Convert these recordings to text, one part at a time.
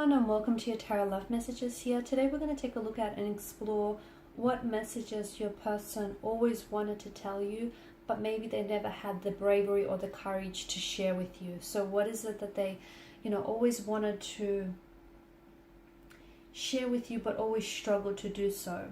everyone, and welcome to your Tarot Love Messages here. Today we're going to take a look at and explore what messages your person always wanted to tell you, but maybe they never had the bravery or the courage to share with you. So what is it that they, always wanted to share with you, but always struggled to do so?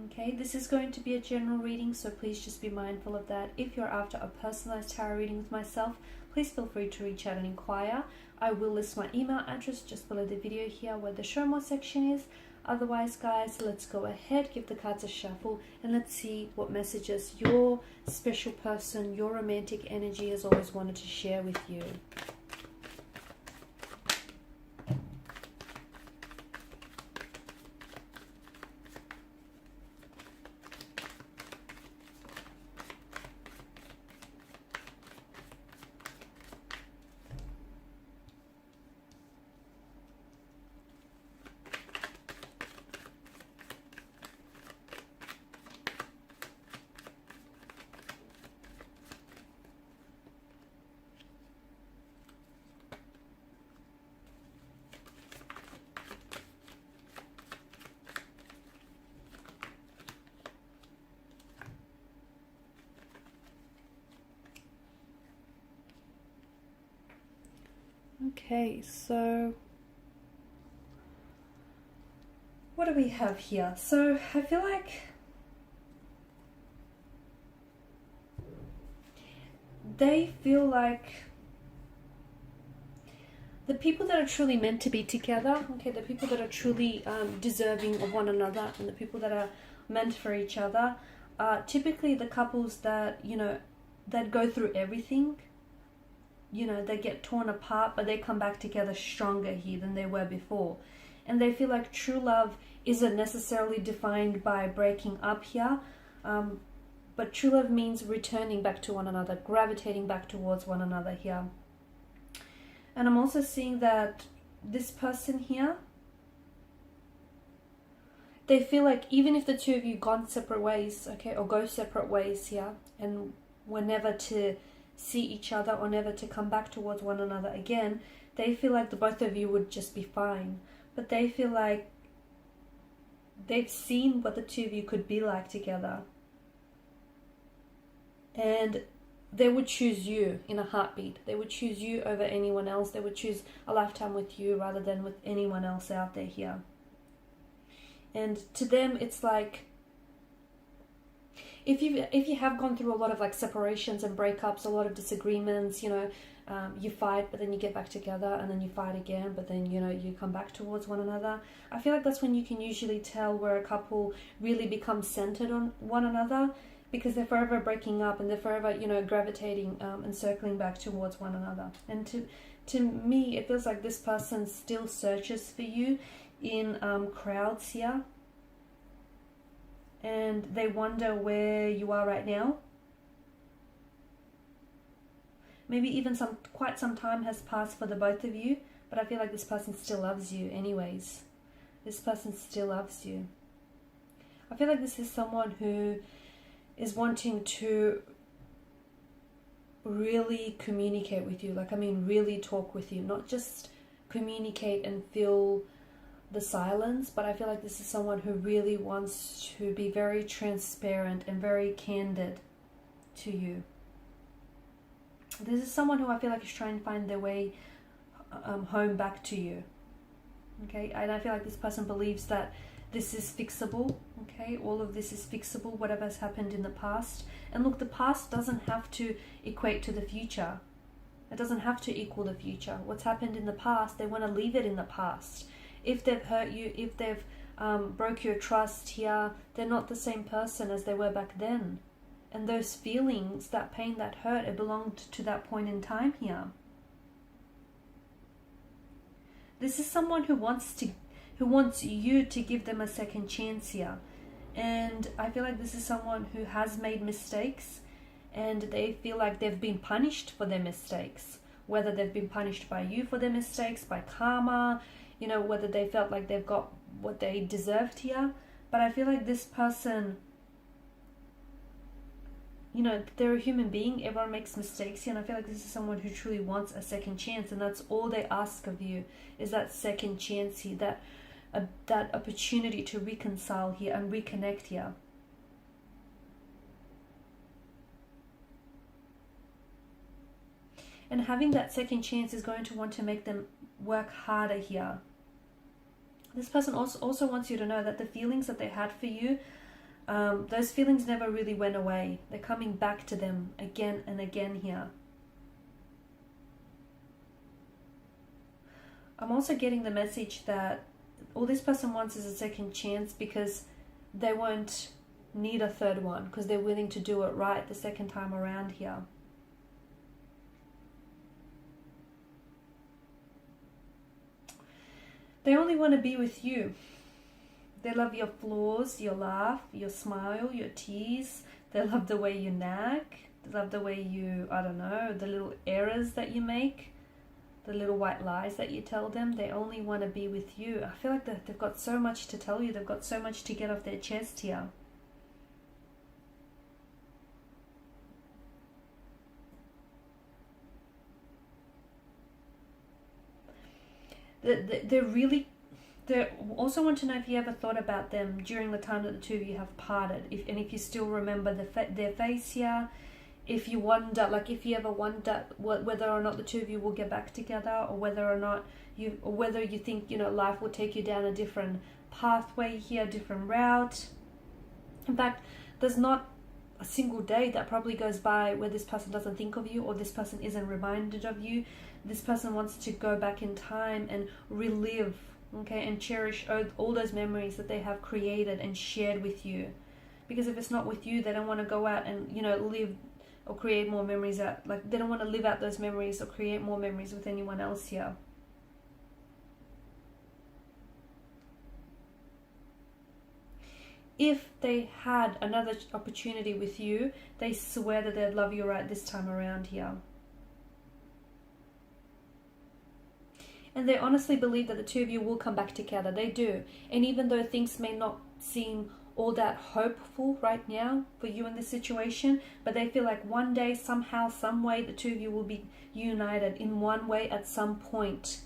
Okay, this is going to be a general reading, so please just be mindful of that. If you're after a personalized tarot reading with myself, please feel free to reach out and inquire. I will list my email address just below the video here where the show more section is. Otherwise, guys, let's go ahead, give the cards a shuffle, and let's see what messages your special person, your romantic energy has always wanted to share with you. Okay, so what do we have here? So I feel like they feel like the people that are truly meant to be together, okay, the people that are truly deserving of one another, and the people that are meant for each other are typically the couples that, that go through everything. They get torn apart, but they come back together stronger here than they were before. And they feel like true love isn't necessarily defined by breaking up here, but true love means returning back to one another, gravitating back towards one another here. And I'm also seeing that this person here, they feel like even if the two of you gone separate ways, okay, or go separate ways here, and were never to see each other or never to come back towards one another again, they feel like the both of you would just be fine. But they feel like they've seen what the two of you could be like together, and they would choose you in a heartbeat. They would choose you over anyone else. They would choose a lifetime with you rather than with anyone else out there here. And to them, it's like, if you have gone through a lot of like separations and breakups, a lot of disagreements, you fight, but then you get back together, and then you fight again, but then you come back towards one another. I feel like that's when you can usually tell where a couple really becomes centered on one another, because they're forever breaking up and they're forever gravitating and circling back towards one another. And to me, it feels like this person still searches for you in crowds here. And they wonder where you are right now. Maybe even quite some time has passed for the both of you, but I feel like this person still loves you anyways. This person still loves you. I feel like this is someone who is wanting to really communicate with you. Really talk with you, not just communicate and feel the silence, but I feel like this is someone who really wants to be very transparent and very candid to you. This is someone who I feel like is trying to find their way home back to you. Okay, and I feel like this person believes that this is fixable. Okay, all of this is fixable, whatever has happened in the past. And look, the past doesn't have to equate to the future. It doesn't have to equal the future. What's happened in the past, they want to leave it in the past. If they've hurt you, if they've broke your trust here, they're not the same person as they were back then. And those feelings, that pain, that hurt, it belonged to that point in time here. This is someone who wants you to give them a second chance here. And I feel like this is someone who has made mistakes, and they feel like they've been punished for their mistakes. Whether they've been punished by you for their mistakes, by karma, whether they felt like they've got what they deserved here. But I feel like this person you know, they're a human being. Everyone makes mistakes here, and I feel like this is someone who truly wants a second chance, and that's all they ask of you, is that second chance here, that opportunity to reconcile here and reconnect here. And having that second chance is going to want to make them work harder here. This person also wants you to know that the feelings that they had for you, those feelings never really went away. They're coming back to them again and again here. I'm also getting the message that all this person wants is a second chance because they won't need a third one, because they're willing to do it right the second time around here. They only want to be with you. They love your flaws, your laugh, your smile, your tease. They love the way you nag. They love the way you, I don't know, the little errors that you make, the little white lies that you tell them. They only want to be with you. I feel like they've got so much to tell you. They've got so much to get off their chest here. They also want to know if you ever thought about them during the time that the two of you have parted, if you still remember their face here, if you ever wonder whether or not the two of you will get back together, or whether you think, you know, life will take you down a different pathway here, different route. In fact, there's not a single day that probably goes by where this person doesn't think of you, or this person isn't reminded of you. This person wants to go back in time and relive, okay, and cherish all those memories that they have created and shared with you. Because if it's not with you, they don't want to go out and, you know, live or create more memories out. Like, they don't want to live out those memories or create more memories with anyone else here. If they had another opportunity with you, they swear that they'd love you right this time around here. And they honestly believe that the two of you will come back together. They do. And even though things may not seem all that hopeful right now for you in this situation, but they feel like one day, somehow, some way, the two of you will be united in one way at some point.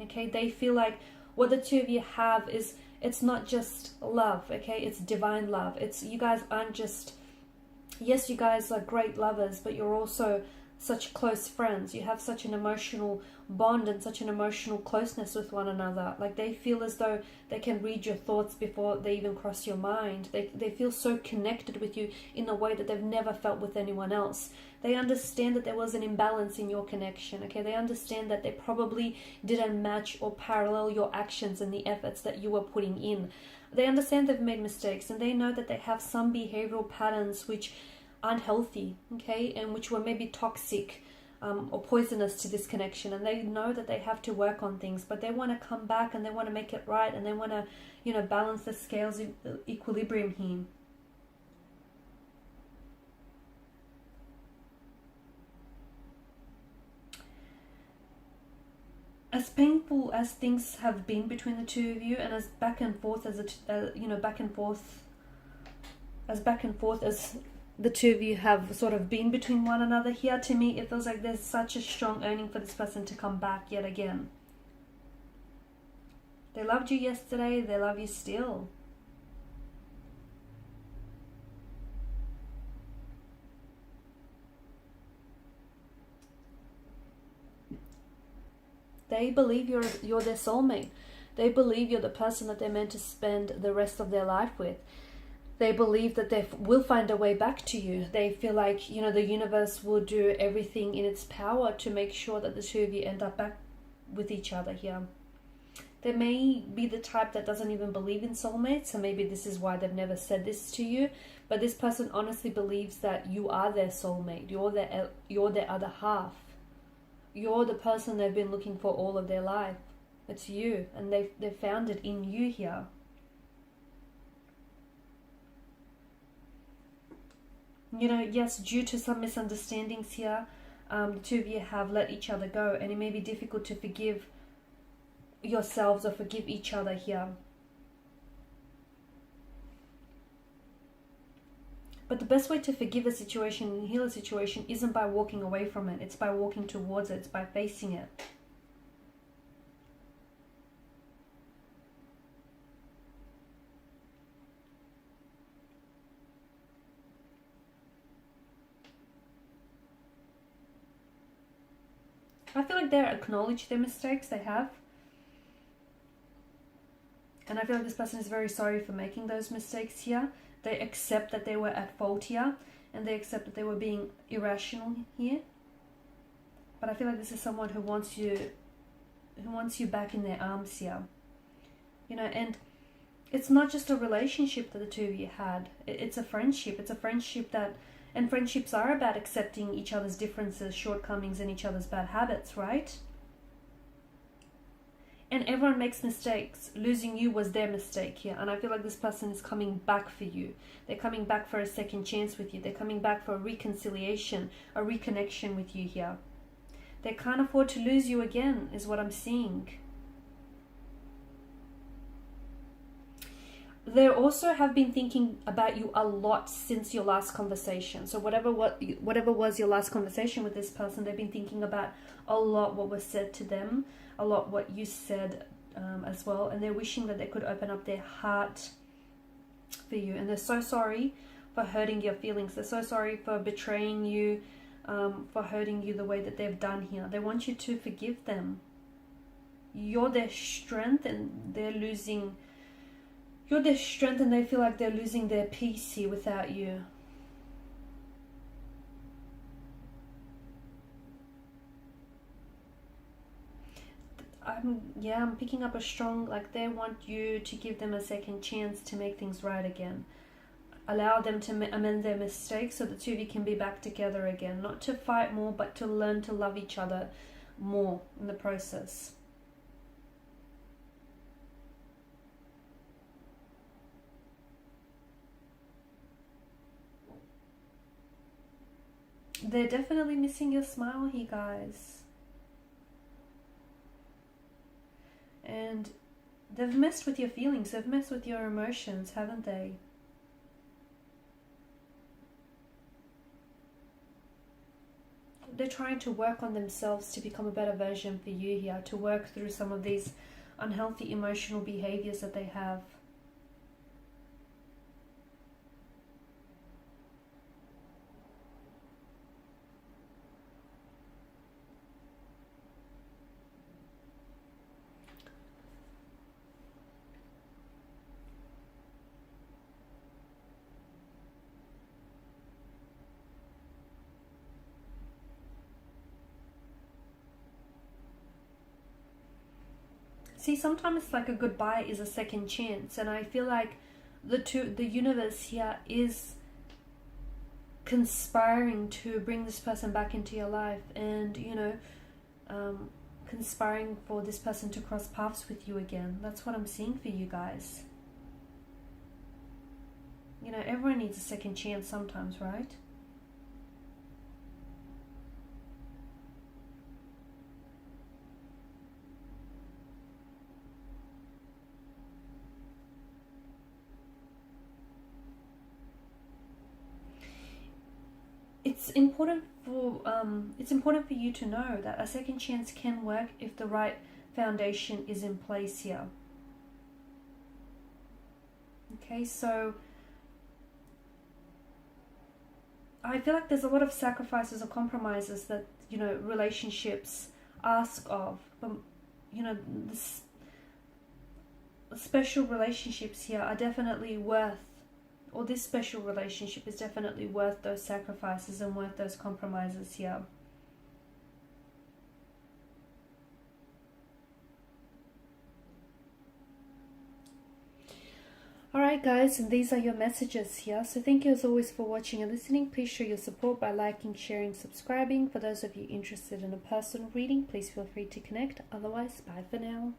Okay? They feel like what the two of you have is, it's not just love, okay? It's divine love. It's, you guys aren't just, yes, you guys are great lovers, but you're also such close friends. You have such an emotional bond and such an emotional closeness with one another. Like, they feel as though they can read your thoughts before they even cross your mind. They feel so connected with you in a way that they've never felt with anyone else. They understand that there was an imbalance in your connection, okay? They understand that they probably didn't match or parallel your actions and the efforts that you were putting in. They understand they've made mistakes, and they know that they have some behavioral patterns which aren't healthy, okay, and which were maybe toxic or poisonous to this connection, and they know that they have to work on things, but they want to come back and they want to make it right, and they want to, you know, balance the scales of equilibrium here. As painful as things have been between the two of you, and as back and forth as the two of you have sort of been between one another here, to me it feels like there's such a strong yearning for this person to come back yet again. They loved you yesterday, they love you still. They believe you're their soulmate. They believe you're the person that they're meant to spend the rest of their life with. They believe that they will find a way back to you. They feel like, you know, the universe will do everything in its power to make sure that the two of you end up back with each other here. They may be the type that doesn't even believe in soulmates, so maybe this is why they've never said this to you. But this person honestly believes that you are their soulmate. You're their other half. You're the person they've been looking for all of their life. It's you, and they've found it in you here. You know, yes, due to some misunderstandings here, the two of you have let each other go, and it may be difficult to forgive yourselves or forgive each other here. But the best way to forgive a situation and heal a situation isn't by walking away from it. It's by walking towards it. It's by facing it. I feel like they acknowledge their mistakes they have. And I feel like this person is very sorry for making those mistakes here. They accept that they were at fault here. And they accept that they were being irrational here. But I feel like this is someone who wants you back in their arms here. You know, and it's not just a relationship that the two of you had. It's a friendship. It's a friendship that... And friendships are about accepting each other's differences, shortcomings, and each other's bad habits, right? And everyone makes mistakes. Losing you was their mistake here. And I feel like this person is coming back for you. They're coming back for a second chance with you. They're coming back for a reconciliation, a reconnection with you here. They can't afford to lose you again, is what I'm seeing. They also have been thinking about you a lot since your last conversation. So whatever was your last conversation with this person, they've been thinking about a lot what was said to them, a lot what you said as well. And they're wishing that they could open up their heart for you. And they're so sorry for hurting your feelings. They're so sorry for betraying you, for hurting you the way that they've done here. They want you to forgive them. You're their strength and they're losing... You're their strength and they feel like they're losing their peace here without you. I'm picking up a strong, like they want you to give them a second chance to make things right again. Allow them to amend their mistakes so the two of you can be back together again. Not to fight more, but to learn to love each other more in the process. They're definitely missing your smile here, guys. And they've messed with your feelings. They've messed with your emotions, haven't they? They're trying to work on themselves to become a better version for you here. To work through some of these unhealthy emotional behaviors that they have. See, sometimes like a goodbye is a second chance, and I feel like the universe here is conspiring to bring this person back into your life, and you know, conspiring for this person to cross paths with you again. That's what I'm seeing for you guys. You know, everyone needs a second chance sometimes, right? It's important for you to know that a second chance can work if the right foundation is in place here. Okay, so I feel like there's a lot of sacrifices or compromises that, you know, relationships ask of. But, you know, this special relationships here are definitely worth, or this special relationship is definitely worth those sacrifices and worth those compromises here. Alright guys, and these are your messages here. So thank you as always for watching and listening. Please show your support by liking, sharing, subscribing. For those of you interested in a personal reading, please feel free to connect. Otherwise, bye for now.